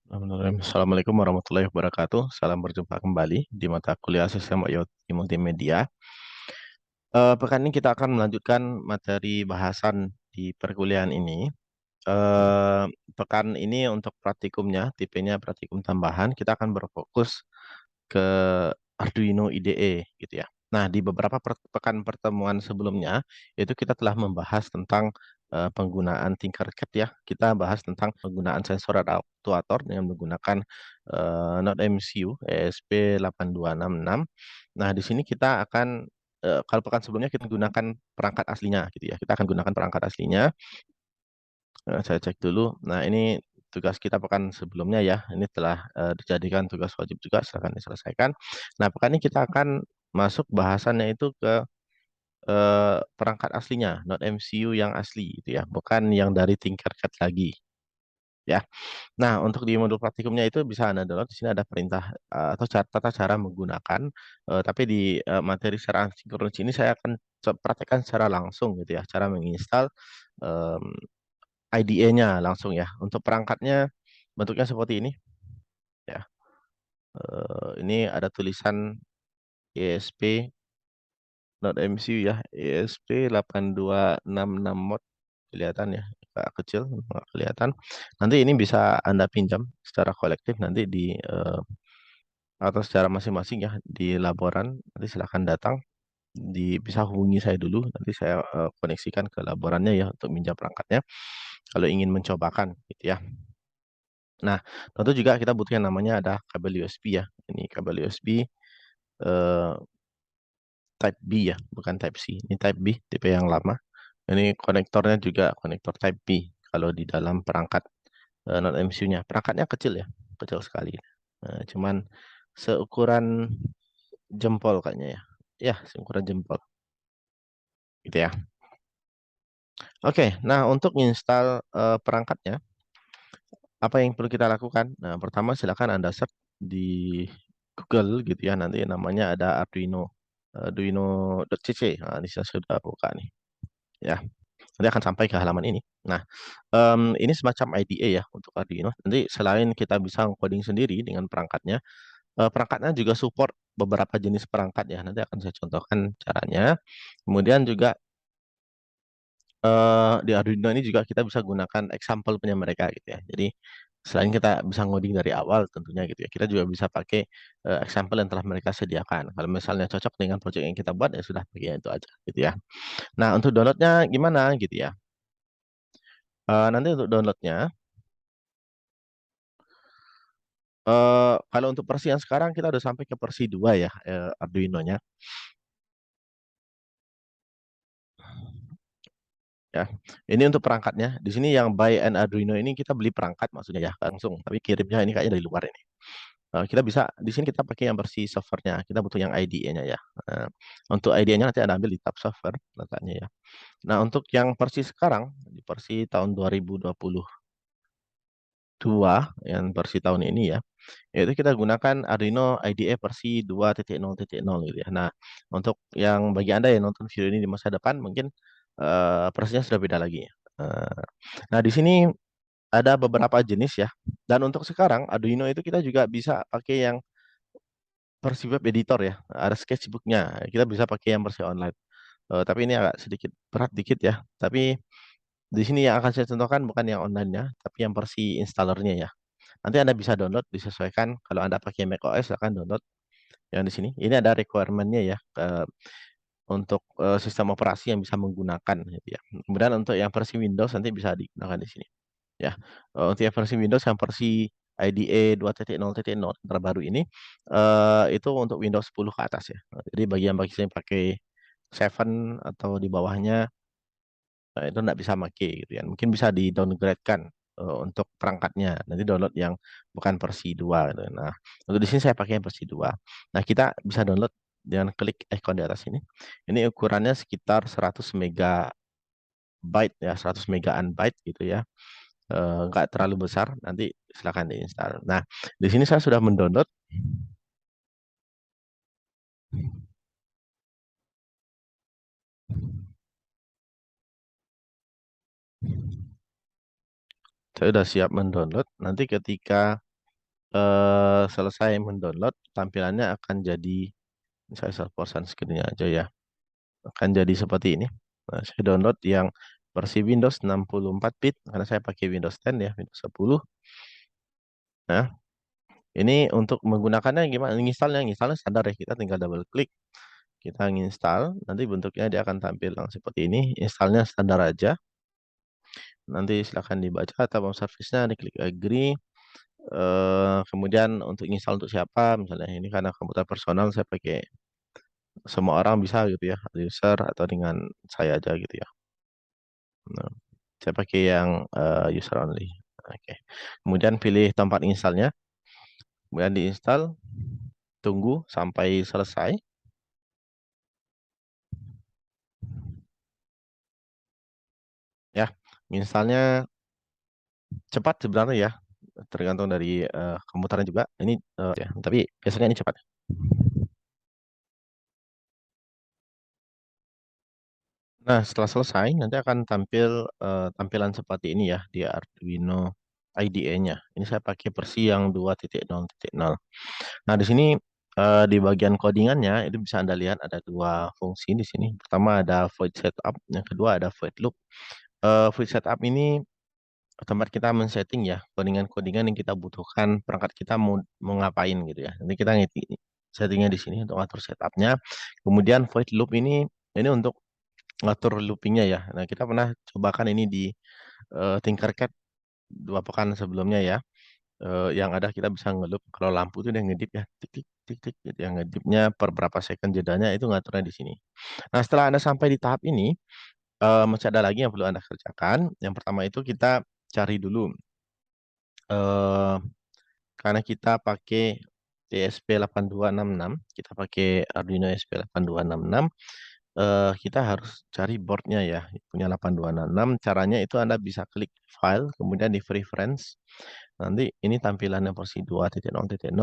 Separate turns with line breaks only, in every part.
Assalamualaikum warahmatullahi wabarakatuh. Salam berjumpa kembali di mata kuliah Sistem IoT Multimedia. Pekan ini kita akan melanjutkan materi bahasan di perkuliahan ini. Eh, Pekan ini untuk praktikumnya, tipenya praktikum tambahan, kita akan berfokus ke Arduino IDE gitu ya. Nah, di beberapa pekan pertemuan sebelumnya itu kita telah membahas tentang penggunaan Tinkercad ya. Kita bahas tentang penggunaan sensor dan aktuator dengan menggunakan Node MCU ESP8266. Nah, di sini kita akan kalau pekan sebelumnya kita gunakan perangkat aslinya gitu ya. Kita akan gunakan perangkat aslinya. Saya cek dulu. Nah, ini tugas kita pekan sebelumnya ya. Ini telah dijadikan tugas wajib juga, silakan diselesaikan. Nah, pekan ini kita akan masuk bahasannya itu ke perangkat aslinya, not MCU yang asli gitu ya, bukan yang dari Tinkercad lagi ya. Nah, untuk di modul praktikumnya itu bisa Anda download. Di sini ada perintah atau tata cara menggunakan, tapi di materi secara sinkronis ini saya akan praktekkan secara langsung gitu ya, cara menginstal IDE-nya langsung ya. Untuk perangkatnya bentuknya seperti ini ya. Ini ada tulisan ESP .mcu ya, ESP8266 mod, kelihatan ya, agak kecil, nggak kelihatan. Nanti ini bisa Anda pinjam secara kolektif nanti di atau secara masing-masing ya di laboran. Nanti silakan datang, bisa hubungi saya dulu. Nanti saya koneksikan ke laborannya ya untuk minjam perangkatnya. Kalau ingin mencobakan, gitu ya. Nah, tentu juga kita butuh yang namanya ada kabel USB ya. Ini kabel USB eh, Type B ya, bukan Type C. Ini Type B, tipe yang lama. Ini konektornya juga konektor Type B kalau di dalam perangkat non MCU-nya. Perangkatnya kecil ya, kecil sekali. Cuman seukuran jempol kayaknya ya. Ya, seukuran jempol. Gitu ya. Oke, nah untuk install perangkatnya, apa yang perlu kita lakukan? Nah, pertama silakan Anda search di Google gitu ya. Nanti namanya ada Arduino.cc. Nah, ini saya sudah buka nih. Ya, nanti akan sampai ke halaman ini. Nah, ini semacam IDE ya untuk Arduino. Nanti selain kita bisa coding sendiri dengan perangkatnya, perangkatnya juga support beberapa jenis perangkat ya. Nanti akan saya contohkan caranya. Kemudian juga di Arduino ini juga kita bisa gunakan example punya mereka gitu ya. Jadi selain kita bisa ngoding dari awal tentunya gitu ya, kita juga bisa pakai example yang telah mereka sediakan. Kalau misalnya cocok dengan project yang kita buat ya sudah pakai itu aja gitu ya. Nah, untuk downloadnya gimana gitu ya? Nanti untuk downloadnya, kalau untuk versi yang sekarang kita udah sampai ke versi 2 ya, Arduino-nya ya. Ini untuk perangkatnya. Di sini yang buy and Arduino ini kita beli perangkat maksudnya ya langsung, tapi kirimnya ini kayaknya dari luar ini. Kita bisa di sini kita pakai yang versi softwarenya. Kita butuh yang IDE-nya ya. Nah, untuk IDE-nya nanti Anda ambil di tab software letaknya ya. Nah, untuk yang versi sekarang di versi tahun 2022 yang versi tahun ini ya, yaitu kita gunakan Arduino IDE versi 2.0.0 gitu ya. Nah, untuk yang bagi Anda yang nonton video ini di masa depan mungkin versinya sudah beda lagi ya. Eh, Nah, di sini ada beberapa jenis ya. Dan untuk sekarang Arduino itu kita juga bisa pakai yang versi web editor ya. Ada sketchbooknya. Kita bisa pakai yang versi online. Tapi ini agak sedikit berat dikit ya. Tapi di sini yang akan saya contohkan bukan yang online-nya, tapi yang versi installernya ya. Nanti Anda bisa download, disesuaikan. Kalau Anda pakai macOS, akan download yang di sini. Ini ada requirement-nya ya, untuk sistem operasi yang bisa menggunakan gitu ya. Kemudian untuk yang versi Windows nanti bisa digunakan di sini ya. Untuk yang versi Windows yang versi IDE 2.0.0 terbaru ini itu untuk Windows 10 ke atas ya. Jadi bagi yang pakai 7 atau di bawahnya itu nggak bisa pakai gitu ya. Mungkin bisa di downgrade-kan untuk perangkatnya. Nanti download yang bukan versi 2 gitu. Nah, untuk di sini saya pakai yang versi 2. Nah, kita bisa download dengan klik icon di atas ini. Ini ukurannya sekitar 100 megabyte ya, 100 megaan byte gitu ya. Nggak terlalu besar, nanti silakan diinstal. Nah, di sini saya sudah mendownload. Saya sudah siap mendownload. Nanti ketika selesai mendownload, tampilannya akan jadi, saya share screen-nya aja ya, akan jadi seperti ini. Nah, saya download yang versi Windows 64 bit karena saya pakai Windows 10 ya, Windows 10. Nah, ini untuk menggunakannya gimana? Installnya standar ya, kita tinggal double klik, kita nginstal, nanti bentuknya dia akan tampil yang seperti ini. Installnya standar aja. Nanti silahkan dibaca term of service-nya, diklik agree. Kemudian untuk install untuk siapa, misalnya ini karena komputer personal, saya pakai semua orang bisa gitu ya, user atau dengan saya aja gitu ya. Nah, saya pakai yang user only. Oke. Kemudian pilih tempat installnya, kemudian diinstal, tunggu sampai selesai. Ya, installnya cepat sebenarnya ya, tergantung dari komputernya juga. Ini ya, tapi biasanya ini cepat. Nah, setelah selesai nanti akan tampil tampilan seperti ini ya di Arduino IDE-nya. Ini saya pakai versi yang 2.0.0. Nah, di sini di bagian codingannya itu bisa Anda lihat ada dua fungsi di sini. Pertama ada void setup, yang kedua ada void loop. Void setup ini tempat kita men-setting ya codingan-codingan yang kita butuhkan, perangkat kita mau ngapain gitu ya. Nanti kita ngiti settingnya di sini untuk atur setupnya. Kemudian void loop ini untuk ngatur loopingnya ya. Nah, kita pernah cobakan ini di Tinkercad 2 pekan sebelumnya ya. Yang ada kita bisa ngeloop kalau lampu itu dia ngedip ya, tik tik tik tik gitu ya, ngedipnya per berapa second jedanya itu ngaturnya di sini. Nah, setelah Anda sampai di tahap ini, masih ada lagi yang perlu Anda kerjakan. Yang pertama itu kita cari dulu eh karena kita pakai ESP8266, kita pakai Arduino ESP8266, kita harus cari boardnya ya, punya 8266. Caranya itu Anda bisa klik file, kemudian di preference. Nanti ini tampilannya versi 2.0.0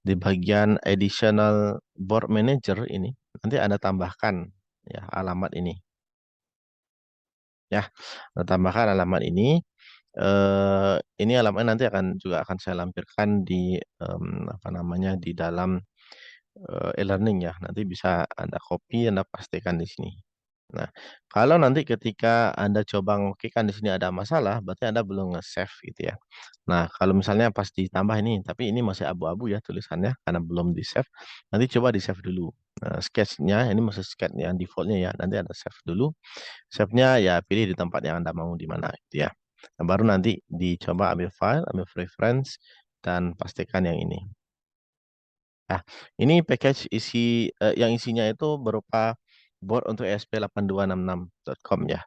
di bagian additional board manager ini. Nanti Anda tambahkan ya alamat ini. Ya, Anda tambahkan alamat ini. Ini alamatnya nanti akan saya lampirkan di apa namanya di dalam e-learning ya. Nanti bisa Anda copy, Anda pastikan di sini. Nah, kalau nanti ketika Anda coba ngokekan di sini ada masalah, berarti Anda belum nge-save gitu ya. Nah, kalau misalnya pas ditambah ini, tapi ini masih abu-abu ya tulisannya karena belum di-save, nanti coba di-save dulu. Nah, sketch-nya ini masih sketch yang default-nya ya, nanti Anda save dulu. Save-nya ya pilih di tempat yang Anda mau di mana gitu ya. Nah, baru nanti dicoba ambil file, ambil preference, dan pastikan yang ini. Nah, ini package yang isinya itu berupa board untuk ESP8266.com ya.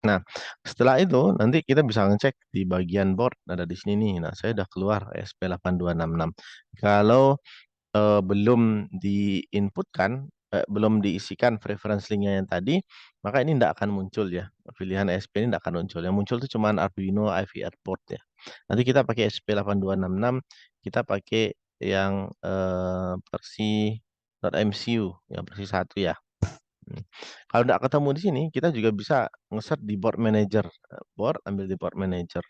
Nah, setelah itu nanti kita bisa ngecek di bagian board ada di sini nih. Nah, saya udah keluar ESP8266. Kalau belum diinputkan, belum diisikan preference linknya yang tadi, maka ini tidak akan muncul ya. Pilihan ESP ini tidak akan muncul. Yang muncul itu cuma Arduino IVR board ya. Nanti kita pakai ESP8266, kita pakai yang versi .mcu, yang versi 1 ya. Hmm. Kalau tidak ketemu di sini, kita juga bisa nge-search di board manager. Board, ambil di board manager.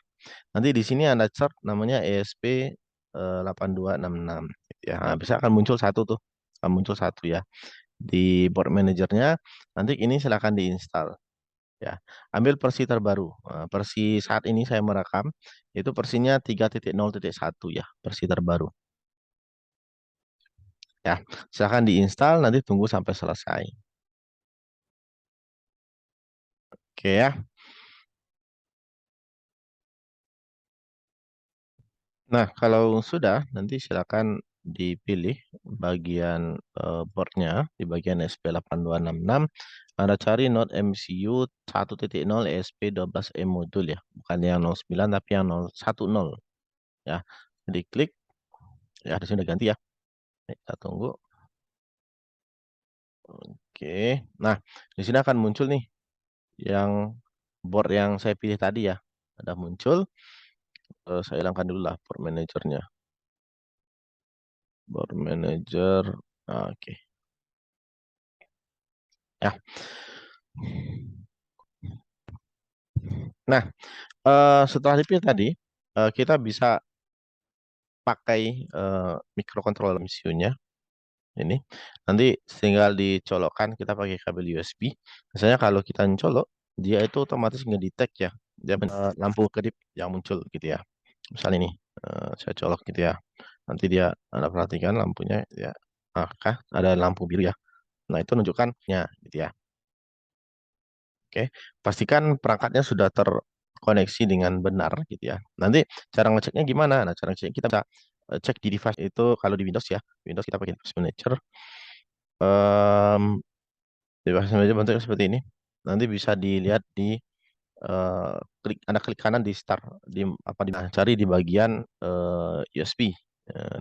Nanti di sini Anda search namanya ESP 8266. Ya, nah, bisa akan muncul satu tuh. Akan muncul satu ya. Di board manajernya, nanti ini silakan diinstal. Ya, ambil versi terbaru. Nah, versi saat ini saya merekam, itu versinya 3.0.1 ya, versi terbaru. Ya, silakan diinstal, nanti tunggu sampai selesai. Oke ya. Nah, kalau sudah, nanti silakan dipilih bagian boardnya di bagian SP8266. Anda cari Node MCU 1.0 ESP12E modul ya, bukan yang 09 tapi yang 010 ya. Diklik, ya di sini udah ganti ya. Kita tunggu. Oke, nah di sini akan muncul nih yang board yang saya pilih tadi ya. Ada muncul. Saya hilangkan dulu lah board manajernya. Board manager. Oke. Ya. Nah, setelah dipilih tadi, kita bisa pakai microcontroller MCU-nya ini. Nanti tinggal dicolokkan kita pakai kabel USB. Misalnya kalau kita colok, dia itu otomatis ngedetect ya. Dia lampu kedip yang muncul gitu ya. Misalnya ini saya colok gitu ya. Nanti dia Anda perhatikan lampunya ya. Kah ada lampu biru ya. Nah, itu menunjukkan ya gitu ya. Oke, pastikan perangkatnya sudah terkoneksi dengan benar gitu ya. Nanti cara ngeceknya gimana? Nah, cara ngeceknya kita bisa cek di device itu kalau di Windows ya. Windows kita pakai device manager. Em, Device manager bentuknya seperti ini. Nanti bisa dilihat di ada klik kanan di start di apa di nah, cari di bagian USB.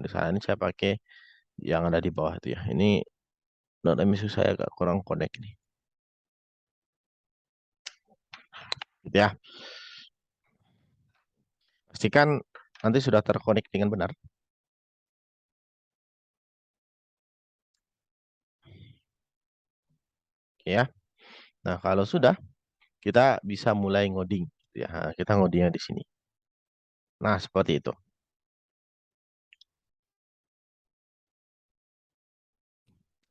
Di sana ini saya pakai yang ada di bawah itu ya. Ini not MSU saya agak kurang connect nih. Gitu ya. Pastikan nanti sudah terkonek dengan benar. Oke ya. Nah, kalau sudah, kita bisa mulai ngoding. Gitu ya. Nah, kita ngodingnya di sini. Nah, seperti itu.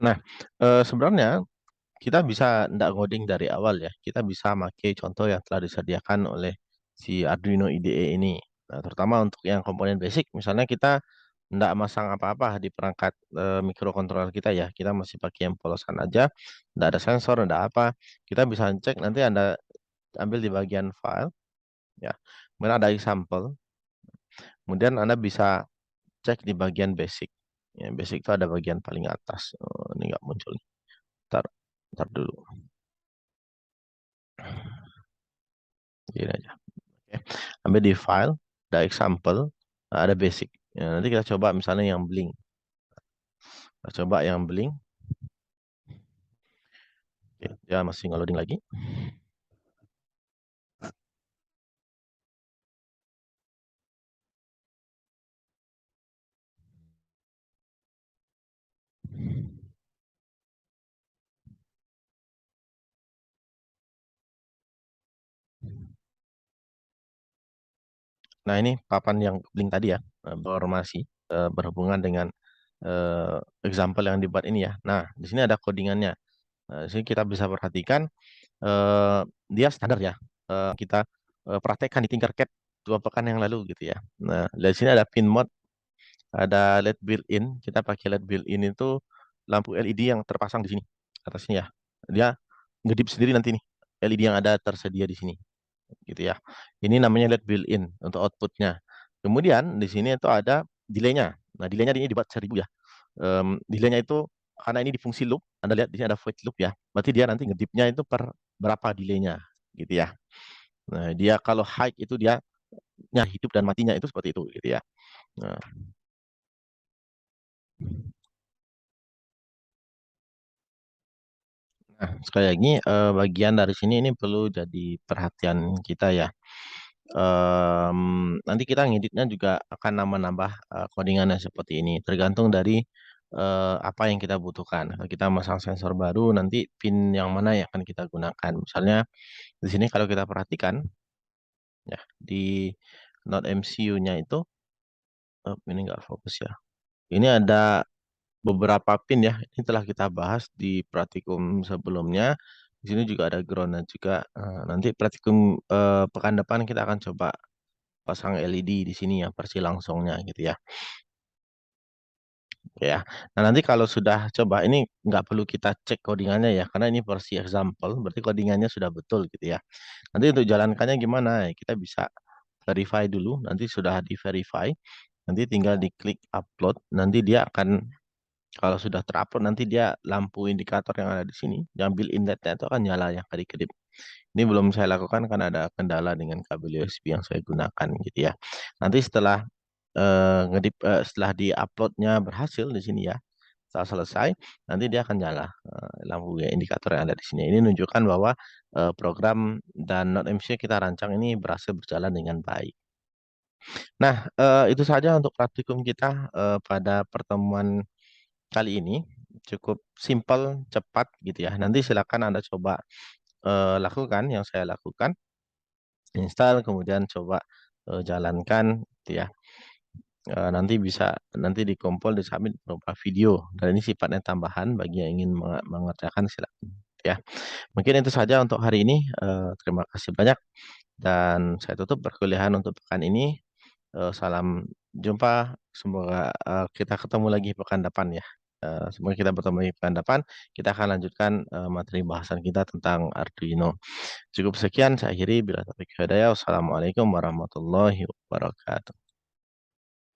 Nah, sebenarnya kita bisa ndak ngoding dari awal ya. Kita bisa pakai contoh yang telah disediakan oleh si Arduino IDE ini. Nah, terutama untuk yang komponen basic, misalnya kita ndak masang apa-apa di perangkat microcontroller kita ya. Kita masih pakai yang polosan aja, ndak ada sensor, ndak apa. Kita bisa cek nanti Anda ambil di bagian file ya. Kemudian ada example. Kemudian Anda bisa cek di bagian basic. Ya, basic itu ada bagian paling atas. Oh, ini nggak muncul nih. Ntar, ntar dulu. Gini aja. Oke. Ambil di file, ada example, ada basic. Ya, nanti kita coba misalnya yang bling. Kita coba yang bling. Oke, dia masih nge-loading lagi. Nah, ini papan yang bling tadi ya, informasi berhubungan dengan example yang dibuat ini ya. Nah, di sini ada codingannya. Nah, di sini kita bisa perhatikan eh, dia standar ya. Kita praktekkan di Tinkercad 2 pekan yang lalu gitu ya. Nah, dari sini ada pin mode, ada LED built-in. Kita pakai LED built-in itu lampu LED yang terpasang di sini atasnya ya. Dia ngedip sendiri nanti nih LED yang ada tersedia di sini gitu ya. Ini namanya LED built-in untuk outputnya. Kemudian di sini itu ada delaynya. Nah, delaynya ini dibuat 1000 ya. Delaynya itu karena ini di fungsi loop, Anda lihat di sini ada void loop ya. Berarti dia nanti ngedipnya itu per berapa delaynya gitu ya. Nah, dia kalau high itu dia hidup dan matinya itu seperti itu gitu ya. Nah, sekali lagi bagian dari sini ini perlu jadi perhatian kita ya. Nanti kita ngeditnya juga akan nambah-nambah codingannya seperti ini. Tergantung dari apa yang kita butuhkan. Kalau kita masang sensor baru, nanti pin yang mana yang akan kita gunakan. Misalnya di sini kalau kita perhatikan ya di Node MCU-nya itu, ini nggak fokus ya. Ini ada beberapa pin ya. Ini telah kita bahas di praktikum sebelumnya. Di sini juga ada ground juga. Nanti praktikum pekan depan kita akan coba pasang LED di sini ya, versi langsungnya gitu ya. Ya. Nah, nanti kalau sudah coba ini nggak perlu kita cek codingannya ya, karena ini versi example, berarti codingannya sudah betul gitu ya. Nanti untuk jalankannya gimana? Kita bisa verify dulu, nanti sudah di verify, nanti tinggal diklik upload, nanti dia akan kalau sudah terupload nanti dia lampu indikator yang ada di sini, yang built-in LED-nya itu akan nyala ya kedip-kedip. Ini belum saya lakukan karena ada kendala dengan kabel USB yang saya gunakan gitu ya. Nanti setelah setelah di-uploadnya berhasil di sini ya, setelah selesai, nanti dia akan nyala lampu ya, indikator yang ada di sini. Ini menunjukkan bahwa program dan NodeMCU kita rancang ini berhasil berjalan dengan baik. Nah, itu saja untuk praktikum kita pada pertemuan kali ini. Cukup simpel, cepat gitu ya. Nanti silakan Anda coba lakukan yang saya lakukan, install kemudian coba jalankan gitu ya. nanti bisa nanti dikumpul disubmit berupa video dan ini sifatnya tambahan bagi yang ingin mengerjakan silakan ya. Mungkin itu saja untuk hari ini. Terima kasih banyak dan saya tutup perkuliahan untuk pekan ini. Salam jumpa. Semoga kita ketemu lagi pekan depan ya. Semoga kita bertemu lagi pekan depan. Kita akan lanjutkan materi bahasan kita tentang Arduino. Cukup sekian, saya akhiri. Bila taufiq hidayah. Wassalamualaikum warahmatullahi wabarakatuh.